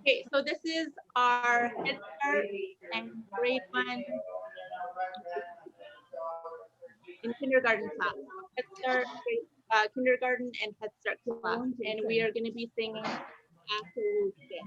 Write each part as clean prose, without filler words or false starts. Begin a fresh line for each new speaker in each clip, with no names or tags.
Okay, so this is our Head Start and grade 1 in kindergarten class. Head Start, kindergarten and Head Start class. And we are going to be singing after this.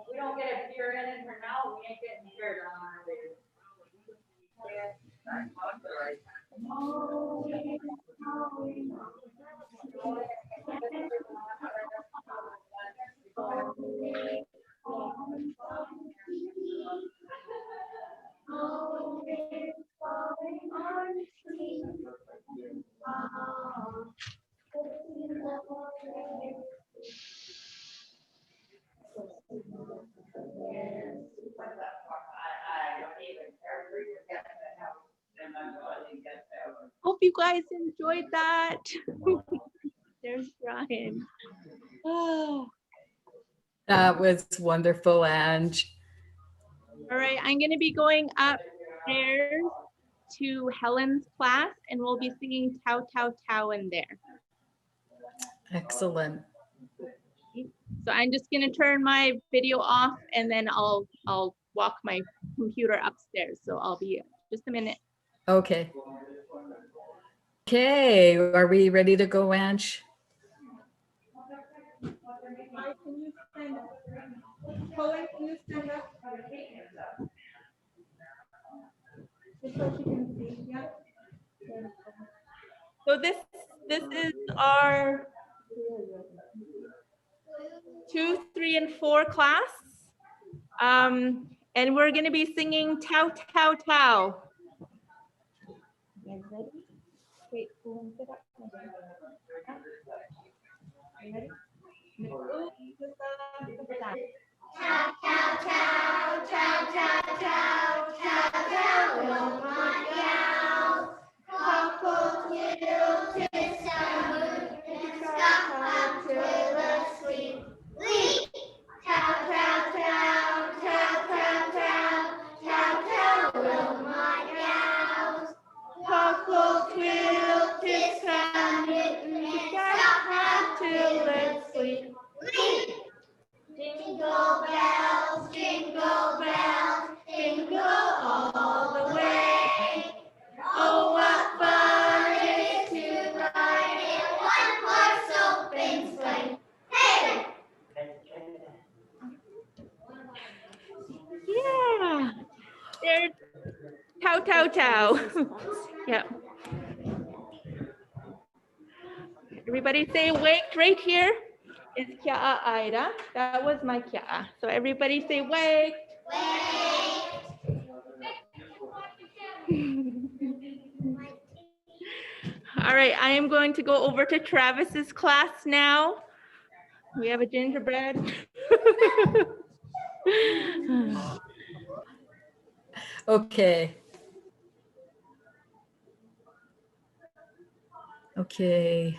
We don't get a beer in it for now. We ain't getting beer on our way.
Hope you guys enjoyed that. There's Brian. Oh.
That was wonderful, Ange.
All right, I'm going to be going upstairs to Helen's class, and we'll be singing Tau Tau Tau in there.
Excellent.
So I'm just going to turn my video off, and then I'll walk my computer upstairs. So I'll be just a minute.
Okay. Okay, are we ready to go, Ange?
Can you stand up? Cohen, can you stand up? Just so she can see. Yeah. So this is our 2, 3, and 4 class. And we're going to be singing Tau Tau Tau. You guys ready? Wait, Cohen, sit up. Are you ready?
Tau, tau, tau, tau, tau, tau, tau, tau, will not yowl. Cockle, twiddle, twist, and stop until asleep. Leap! Tau, tau, tau, tau, tau, tau, tau, tau, will not yowl.
Cockle, twiddle, twist, and stop until asleep.
Leap! Jingle bells, jingle bells, jingle all the way. Oh, what fun it is to ride in one-horse open sleigh. Hey!
Yeah. There's Tau Tau Tau. Yeah. Everybody say waked right here. It's Kye7e Ida. That was my Kye7e. So everybody say waked. All right, I am going to go over to Travis's class now. We have a gingerbread.
Okay. Okay.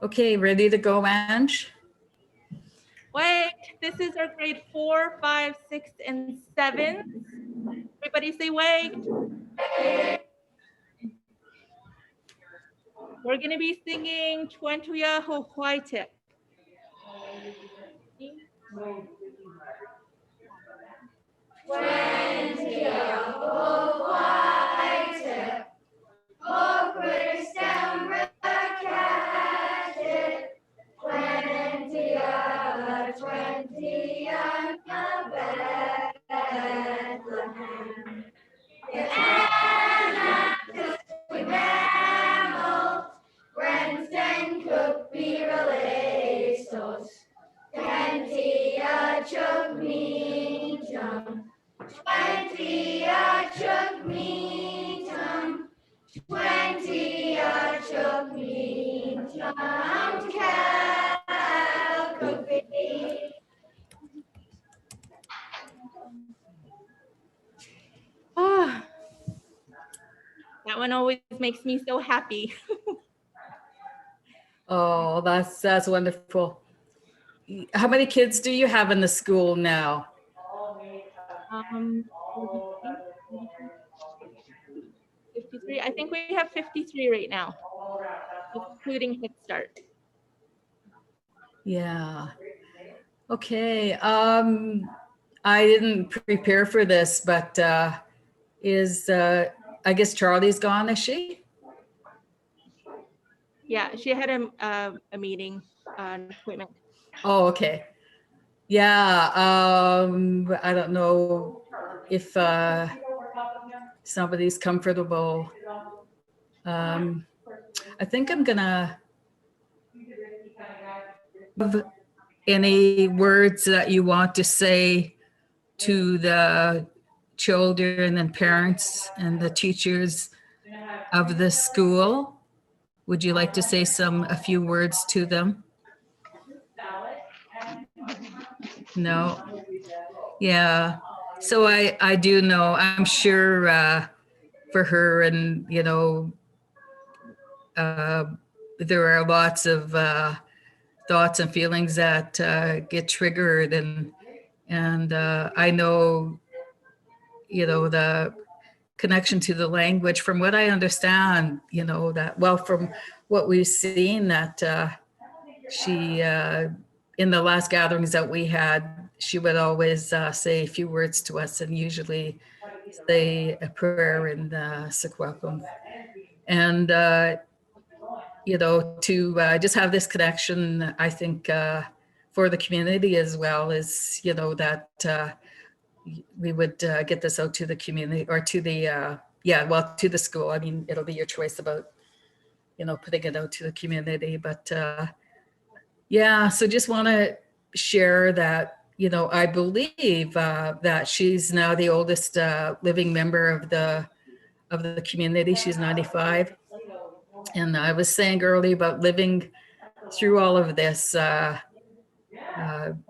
Okay, ready to go, Ange?
Wait, this is our grade 4, 5, 6, and 7. Everybody say wait. We're going to be singing Twentuya Hohuaitip.
Friends cook me relatos, 20 chug me jum, 20 chug me jum, 20
one always makes me so happy.
Oh, that's wonderful. How many kids do you have in the school now?
43, 53. I think we have 53 right now, including Head Start.
Yeah. Okay. I didn't prepare for this, but I guess Charlie's gone, is she?
Yeah, she had a meeting, an appointment.
Oh, okay. Yeah. I don't know if somebody's comfortable. I think I'm gonna have any words that you want to say to the children and parents and the teachers of the school. Would you like to say a few words to them? No. Yeah. So I do know, I'm sure for her and, uh, there are lots of thoughts and feelings that get triggered and I know, the connection to the language from what I understand, from what we've seen that she, in the last gatherings that we had, she would always say a few words to us and usually say a prayer in Sequapum. And, to just have this connection, I think for the community as well is, that we would get this out to the community or to the, to the school. I mean, it'll be your choice about, putting it out to the community. But so just want to share that, I believe that she's now the oldest living member of the community. She's 95. And I was saying earlier about living through all of this,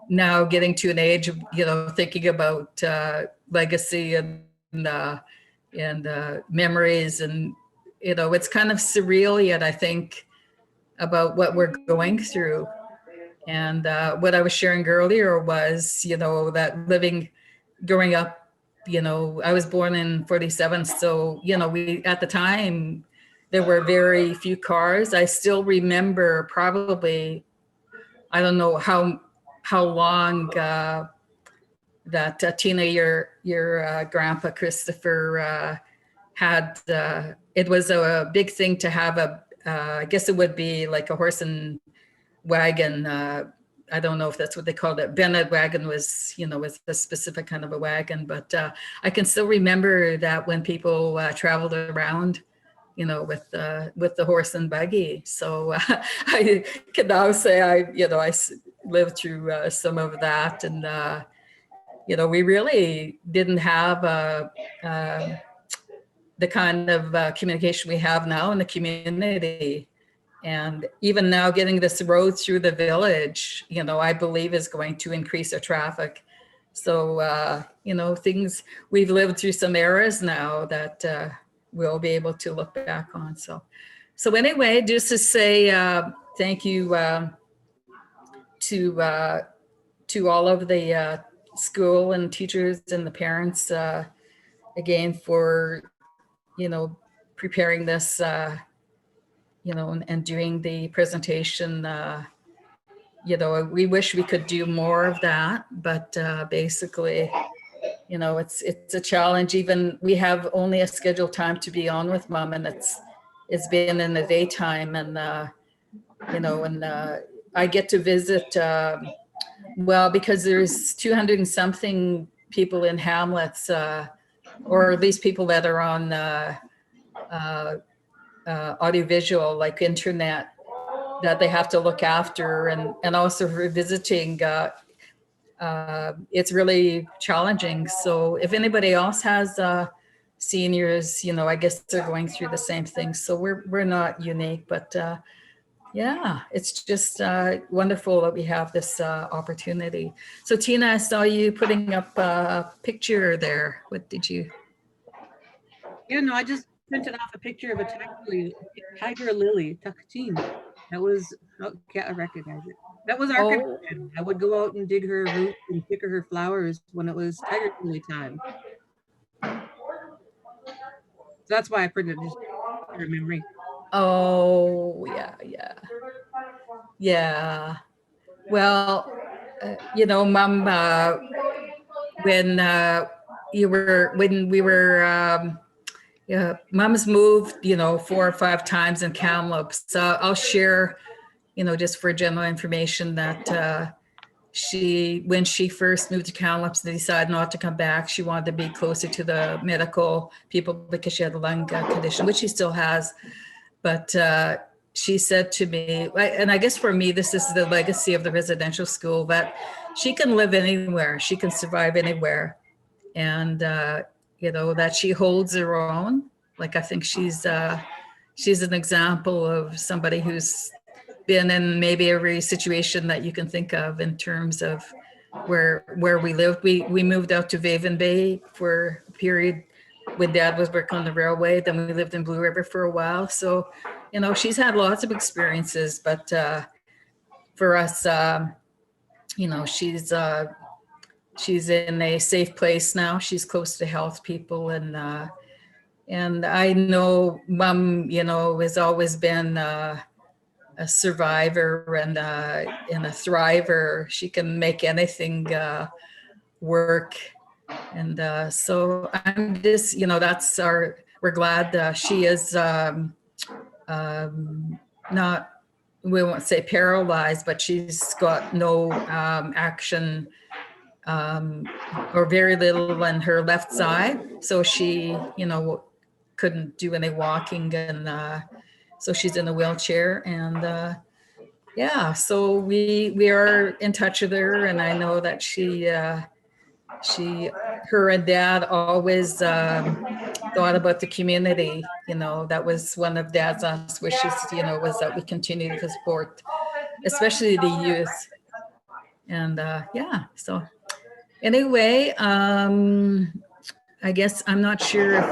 now getting to an age of, thinking about legacy and memories. And, it's kind of surreal yet, I think, about what we're going through. And what I was sharing earlier was, that growing up, I was born in 47. So, we, at the time, there were very few cars. I still remember probably, I don't know how long that Tina, your grandpa Christopher had. It was a big thing to have I guess it would be like a horse and wagon. I don't know if that's what they called it. Bennett wagon was a specific kind of a wagon, but I can still remember that when people traveled around, with the horse and buggy. So I can now say I lived through some of that, and we really didn't have the kind of communication we have now in the community. And even now getting this road through the village, I believe is going to increase our traffic. So, things we've lived through some eras now that we'll be able to look back on. So anyway, just to say thank you to all of the school and teachers and the parents again for, preparing this, and doing the presentation. We wish we could do more of that, but basically, it's a challenge. Even we have only a scheduled time to be on with Mom, and it's been in the daytime, and I get to visit. Because there's 200 and something people in Hamlets, or at least people that are on audiovisual, like internet, that they have to look after, and also for visiting. It's really challenging. So if anybody else has seniors, I guess they're going through the same thing. So we're not unique, but it's just wonderful that we have this opportunity. So Tina, I saw you putting up a picture there. What did you?
Yeah, no, I just printed off a picture of a tiger lily, Takachin. That was, oh, can't recognize it. That was our
Oh,
connection. I would go out and dig her roots and pick her flowers when it was tiger lily time. So that's why I printed it, just for memory.
oh, yeah, yeah. Yeah. Well, you know, Mom, when when we were, yeah, Mom's moved, you know, 4 or 5 times in Kamloops. So I'll share, you know, just for general information that when she first moved to Kamloops, they decided not to come back. She wanted to be closer to the medical people because she had a lung condition, which she still has. But she said to me, and I guess for me, this is the legacy of the residential school, that she can live anywhere, she can survive anywhere. And, you know, that she holds her own. Like, I think she's an example of somebody who's been in maybe every situation that you can think of in terms of where we lived. We moved out to Vaven Bay for a period when Dad was working on the railway. Then we lived in Blue River for a while. So, you know, she's had lots of experiences, but for us, you know, she's in a safe place now. She's close to health people, and I know Mom, you know, has always been a survivor and a thriver. She can make anything work. And so I'm just, you know, we're glad she is not, we won't say paralyzed, but she's got no action or very little on her left side. So she, you know, couldn't do any walking, and so she's in a wheelchair. And yeah, so we are in touch with her, and I know that her and Dad always thought about the community. You know, that was one of Dad's last wishes, you know, was that we continue to support, especially the youth. And yeah, so anyway, I guess I'm not sure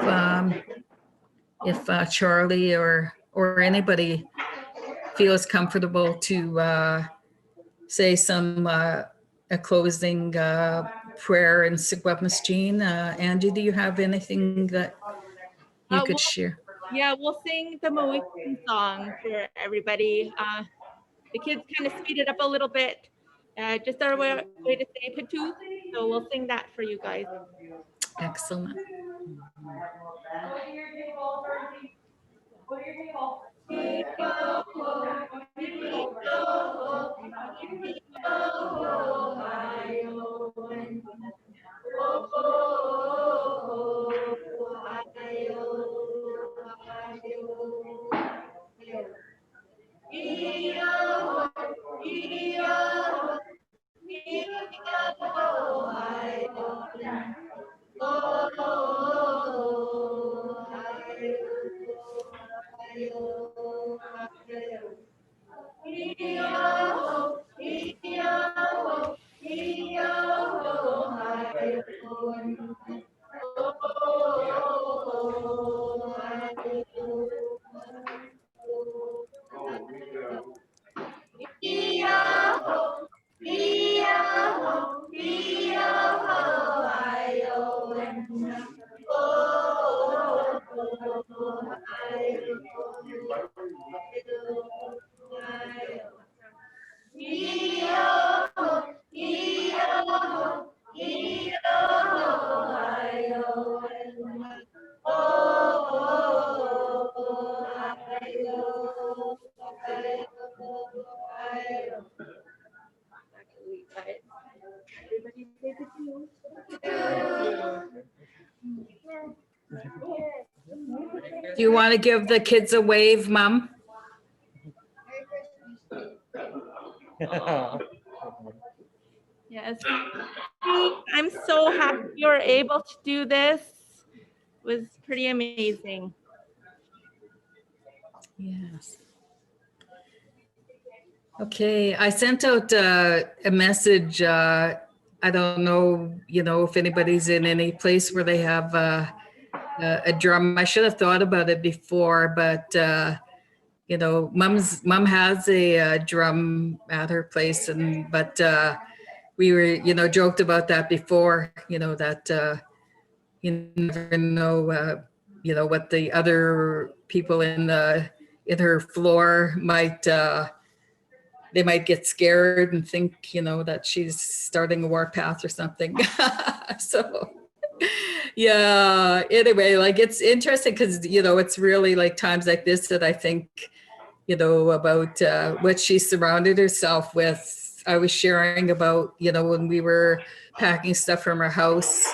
if Charlie or anybody feels comfortable to say some a closing prayer and Sigwepmas Jean. Angie, do you have anything that you could share?
Yeah, we'll sing the Mohican song for everybody. The kids kind of speeded up a little bit, just our way to say Patu. So we'll sing that for you guys.
Excellent.
Everybody say Patu.
Do you want to give the kids a wave, Mom?
Yes. I'm so happy you were able to do this. It was pretty amazing.
Yes. Okay, I sent out a message. I don't know, you know, if anybody's in any place where they have a drum. I should have thought about it before, but mom has a drum at her place, but we were joked about that before. That you never know. What the other people in her floor might. They might get scared and think, that she's starting a warpath or something. So, yeah. Anyway, like it's interesting because it's really like times like this that I think, about what she surrounded herself with. I was sharing about, when we were packing stuff from her house.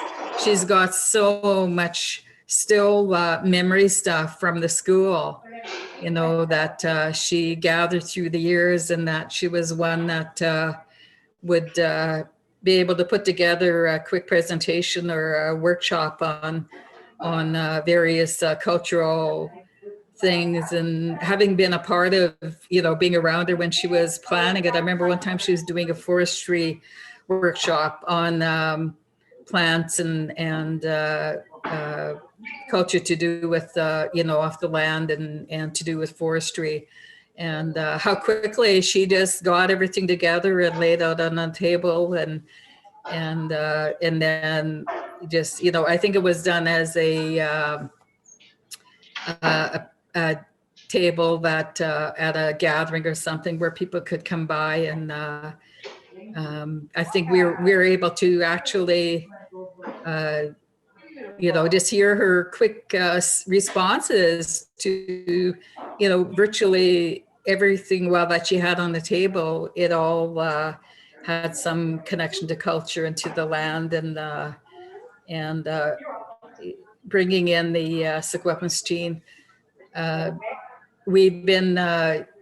She's got so much still memory stuff from the school, that she gathered through the years, and that she was one that would be able to put together a quick presentation or a workshop on various cultural things. And having been a part of, being around her when she was planning it, I remember one time she was doing a forestry workshop on plants and culture to do with, off the land and to do with forestry. And how quickly she just got everything together and laid out on the table, and then just, I think it was done as a table that at a gathering or something where people could come by, and I think we're able to actually just hear her quick responses to virtually everything well that she had on the table. It all had some connection to culture and to the land, and bringing in the Secwepemc.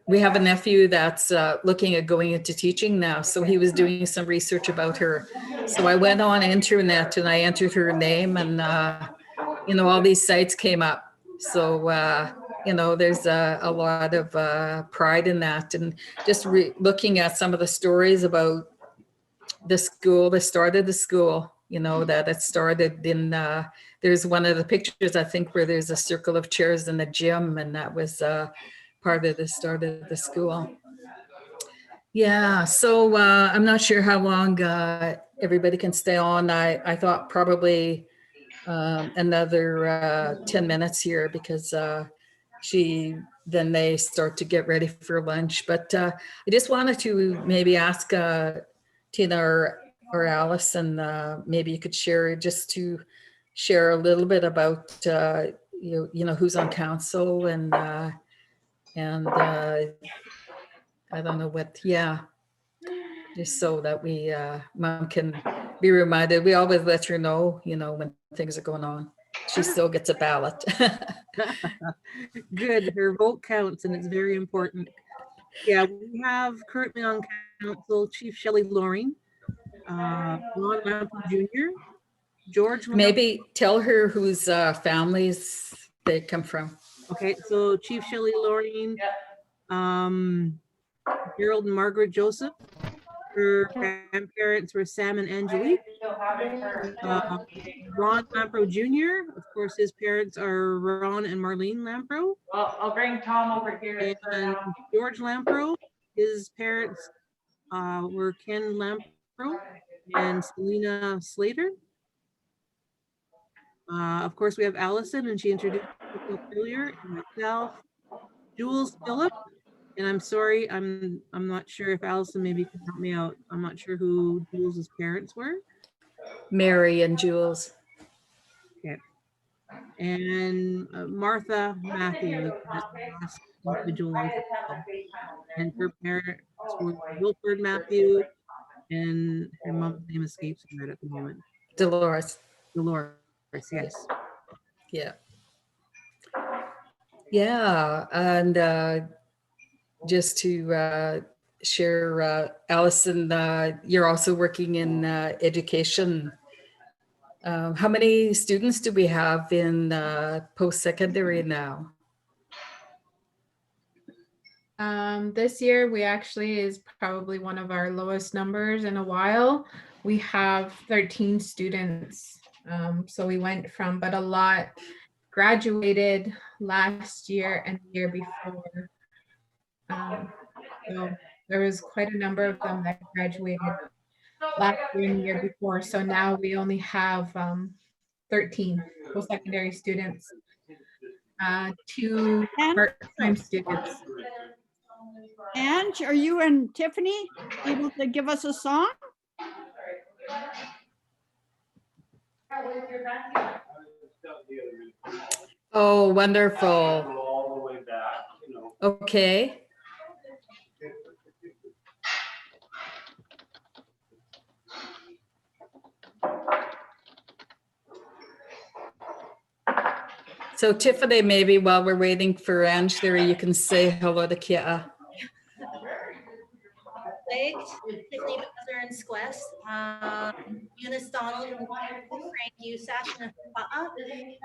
We have a nephew that's looking at going into teaching now. So he was doing some research about her. So I went on internet and I entered her name, and all these sites came up. So there's a lot of pride in that, and just looking at some of the stories about the school, the start of the school, that it started in, there's one of the pictures, I think, where there's a circle of chairs in the gym, and that was part of the start of the school. Yeah, so I'm not sure how long everybody can stay on. I thought probably another 10 minutes here, because then they start to get ready for lunch. But I just wanted to maybe ask Tina or Allison, maybe you could share a little bit about who's on council, and I don't know what, yeah, just so that we mom can be reminded. We always let her know, when things are going on. She still gets a ballot.
Good. Her vote counts, and it's very important. Yeah, we have currently on council Chief Shelley Loring, Ron Lampley Jr., George.
Maybe tell her whose families they come from.
Okay, so Chief Shelley Loring, Gerald and Margaret Joseph. Her grandparents were Sam and Angelique. Ron Lampro Jr., of course, his parents are Ron and Marlene Lampro.
Well, I'll bring Tom over here.
And George Lampro, his parents were Ken Lampro and Selena Slater. Of course, we have Allison, and she introduced herself earlier, and myself, Jules Phillip. And I'm sorry, I'm not sure if Allison maybe can help me out. I'm not sure who Jules's parents were.
Mary and Jules.
Okay. And Martha Matthews, just the last individual on file. And her parents were Wilford Matthew, and her mom's name escapes me right at the moment.
Dolores.
Dolores, yes.
Yeah. Yeah, and just to share, Allison, you're also working in education. How many students do we have in post-secondary now?
This year we actually is probably one of our lowest numbers in a while. We have 13 students. So we went from, but a lot graduated last year and the year before. So there was quite a number of them that graduated last year and the year before. So now we only have 13 post-secondary students, 2
And,
part-time students.
and are you and Tiffany able to give us a song?
Oh, wonderful. Okay. So Tiffany, maybe while we're waiting for Angela, you can say hello to Kye7e.
Tiffany Bowser and Squest, Eunice Donald and Frank Usash and Pa'a,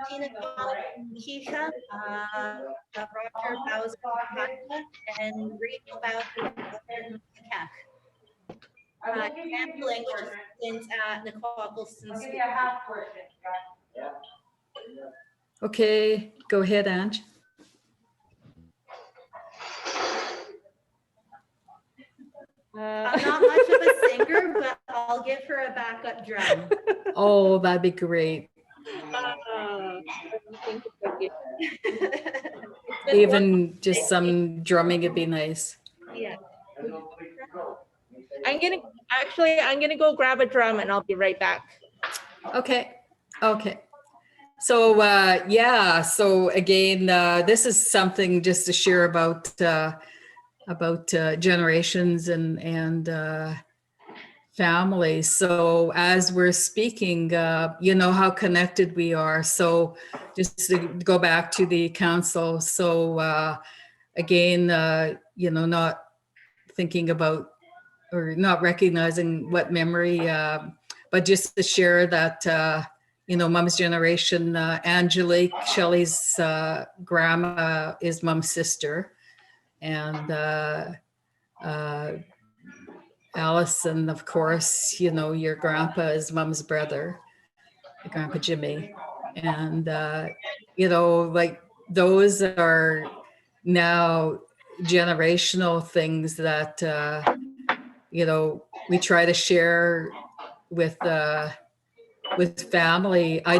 Tina Donald and Keisha, Roger Bowser and Haki, and Rachel Bowser and Kakak. And language assistants at Naquappleton School.
Okay, go ahead, Ange.
I'm not much of a singer, but I'll give her a backup drum.
Oh, that'd be great.
Thank you.
Even just some drumming would be nice.
Yeah.
I'm gonna go grab a drum and I'll be right back.
Okay. Okay. So yeah. So again, this is something just to share about generations and families. So as we're speaking, you know how connected we are. So just to go back to the council. So again, you know, not thinking about or not recognizing what memory, but just to share that, you know, mom's generation, Angelique, Shelley's grandma is mom's sister. And Allison, of course, you know, your grandpa is mom's brother, Grandpa Jimmy. And, you know, like those are now generational things that, you know, we try to share with family. I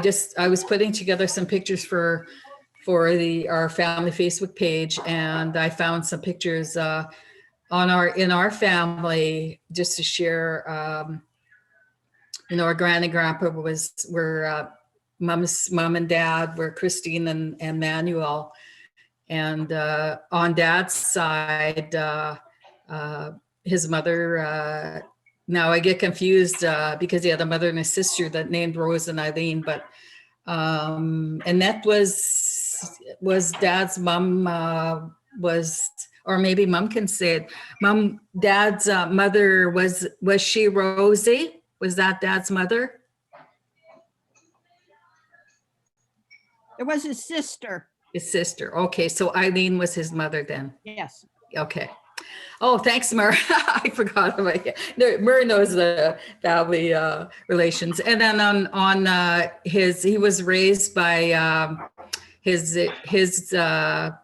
was putting together some pictures for our family Facebook page, and I found some pictures in our family just to share. You know, our granny grandpa were mom and dad were Christine and Manuel, and on dad's side, his mother. Now I get confused because he had a mother and a sister that named Rose and Eileen, but Annette was dad's mom, or maybe mom can say it. Dad's mother was she Rosie? Was that dad's mother?
It was his sister.
His sister. Okay, so Eileen was his mother then.
Yes.
Okay. Oh, thanks, Mur. I forgot about it. No, Mur knows the family relations. And then on he was raised by his Solianne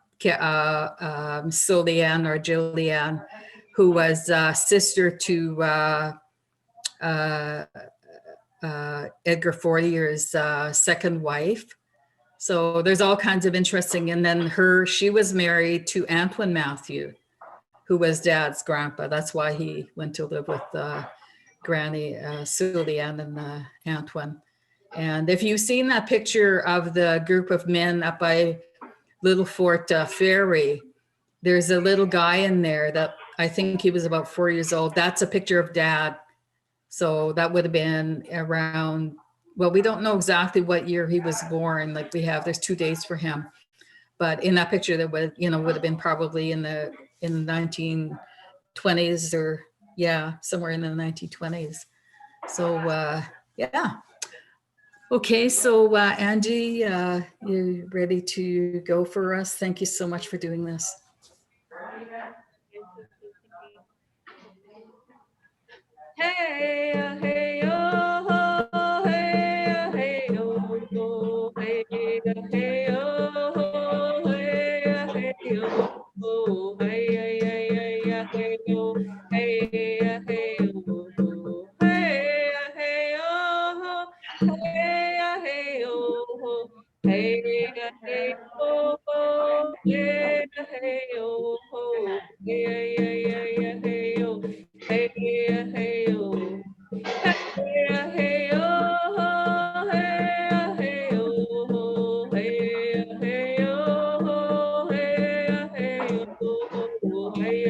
or Julianne, who was sister to Edgar Fortier's second wife. So there's all kinds of interesting. And then she was married to Antoine Matthew, who was dad's grandpa. That's why he went to live with Granny Sulianne and Antoine. And if you've seen that picture of the group of men up by Little Fort Ferry, there's a little guy in there that I think he was about 4 years old. That's a picture of dad. So that would have been around, well, we don't know exactly what year he was born. Like there's 2 days for him. But in that picture, that would have been probably in the 1920s or somewhere in the 1920s. So yeah. Okay, so Angie, you ready to go for us? Thank you so much for doing this.
Hey, hey, oh, hey, hey, oh, hey, hey, oh. hey, oh, ho. Hey, oh, ho. Hey, oh, ho. Hey, oh, ho. Hey, oh, ho. Hey, oh. Hey, oh. Hey, oh, ho. Hey, oh, ho. Hey, oh, ho. Hey, oh, ho. Hey, oh.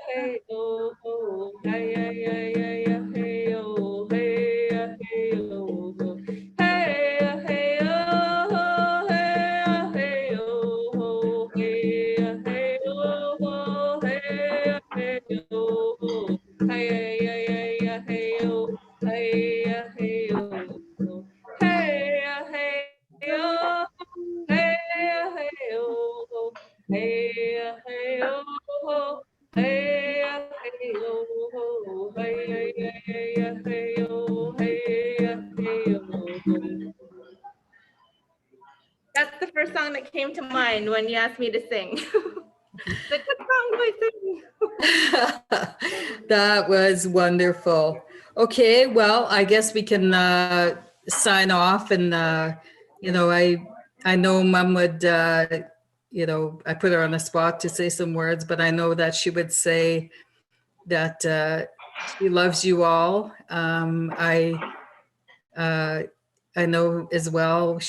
Hey, oh, ho. Hey, oh, ho. Hey, oh, ho. Hey, oh, ho. Hey, oh, ho. Hey, oh, ho. Hey, oh, ho. Hey, oh, ho. Hey, oh, ho. Hey, oh, ho. Hey, oh. Hey, oh. Hey, oh. Hey, oh. Hey, oh. Hey, oh. Hey, oh. Hey, oh. That's the first song that came to mind when you asked me to sing. Like, what song do I sing?
That was wonderful. Okay, well, I guess we can sign off, and I know Mom would I put her on the spot to say some words, but I know that she would say that she loves you all. I know as well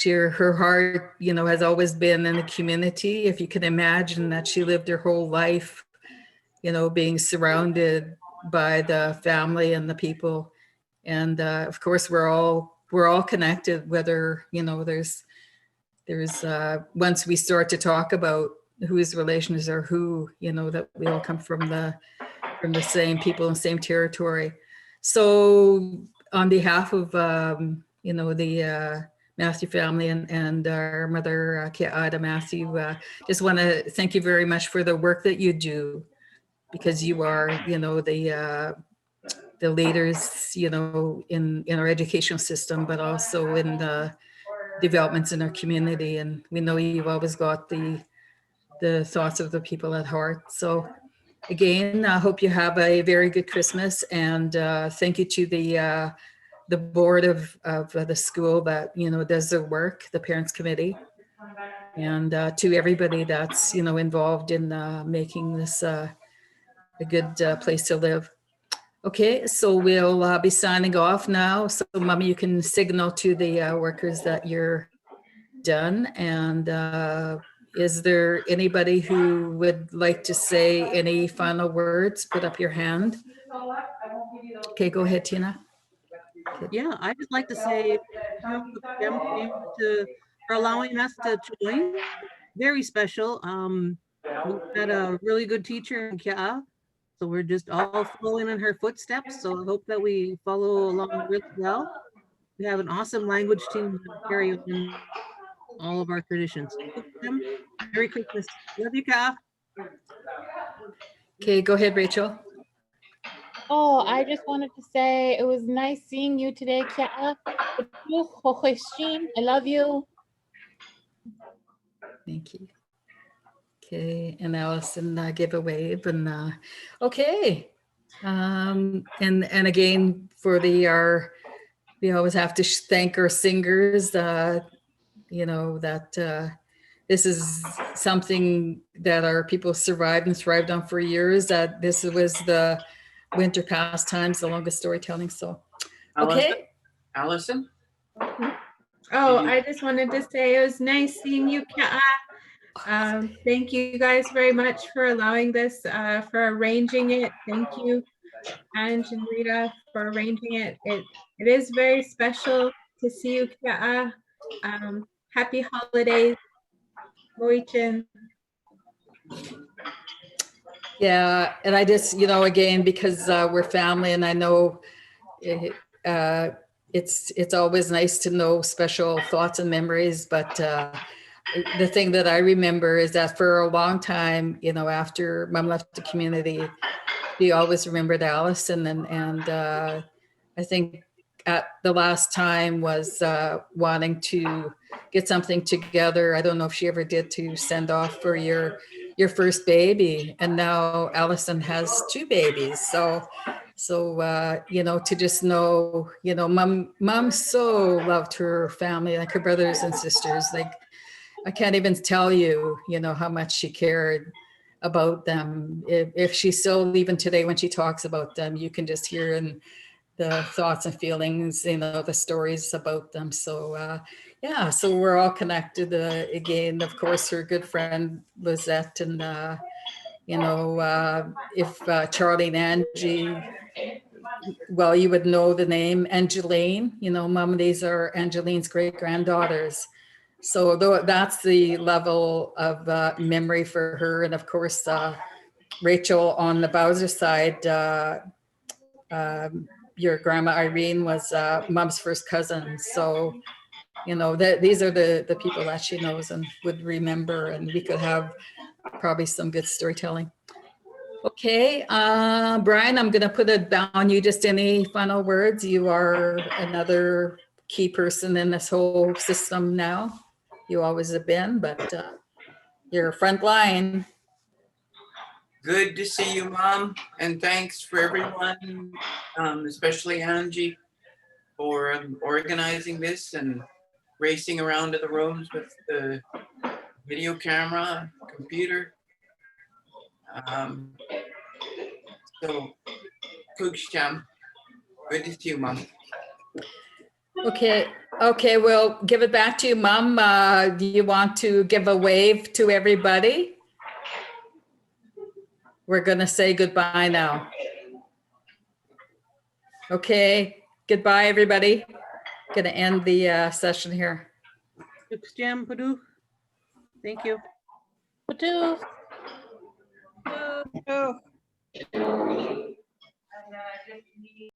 her heart has always been in the community. If you can imagine that she lived her whole life being surrounded by the family and the people, and of course we're all connected, whether there's once we start to talk about whose relations are who, that we all come from the same people and same territory. So on behalf of the Matthew family and our mother Kye7e Matthew, just want to thank you very much for the work that you do, because you are the leaders in our educational system, but also in the developments in our community. And we know you've always got the thoughts of the people at heart. So again, I hope you have a very good Christmas, and thank you to the board of the school that does their work, the parents committee, and to everybody that's involved in making this a good place to live. Okay, so we'll be signing off now. So Mommy, you can signal to the workers that you're done. And is there anybody who would like to say any final words? Put up your hand. Okay, go ahead, Tina.
Yeah, I just like to say thank you, Jim, for allowing us to join. Very special. We had a really good teacher in Kye7e, so we're just all following in her footsteps. So I hope that we follow along really well. We have an awesome language team that carry on all of our traditions. Jim, Merry Christmas. Love you, Kye7e.
Okay, go ahead, Rachel.
Oh, I just wanted to say it was nice seeing you today, Kye7e. I love you.
Thank you. Okay, and Allison give a wave, and okay. And again, for we always have to thank our singers, that this is something that our people survived and thrived on for years, that this was the winter pastimes, the longest storytelling. So, okay.
Allison?
Oh, I just wanted to say it was nice seeing you, Kye7e. Thank you guys very much for allowing this, for arranging it. Thank you, Ange and Rita, for arranging it. It is very special to see you, Kye7e. Happy holidays, Moichin.
Yeah, and I just, again, because we're family, and I know it's always nice to know special thoughts and memories, but the thing that I remember is that for a long time, after Mom left the community, she always remembered Allison, and I think at the last time was wanting to get something together. I don't know if she ever did, to send off for your first baby, and now Allison has 2 babies. So you know, to just know, you know, mom so loved her family, like her brothers and sisters. Like, I can't even tell you, you know, how much she cared about them. If she's still, even today when she talks about them, you can just hear in the thoughts and feelings, you know, the stories about them. So yeah, so we're all connected. Again, of course, her good friend Lizette, and you know, if Charlie and Angie, well, you would know the name Angeline, you know, mom, these are Angeline's great granddaughters. So that's the level of memory for her. And of course, Rachel on the Bowser side, your grandma Irene was mom's first cousin. So, you know, these are the people that she knows and would remember, and we could have probably some good storytelling. Okay, Brian, I'm gonna put it down. You, just any final words? You are another key person in this whole system now. You always have been, but you're front line.
Good to see you, Mom, and thanks for everyone, especially Angie, for organizing this and racing around to the rooms with the video camera, computer. So, Kugstam, good to see you, Mom.
Okay, we'll give it back to you, Mom. Do you want to give a wave to everybody? We're gonna say goodbye now. Okay, goodbye, everybody. Gonna end the session here.
Jam Padu. Thank you.
Patu.
Oh.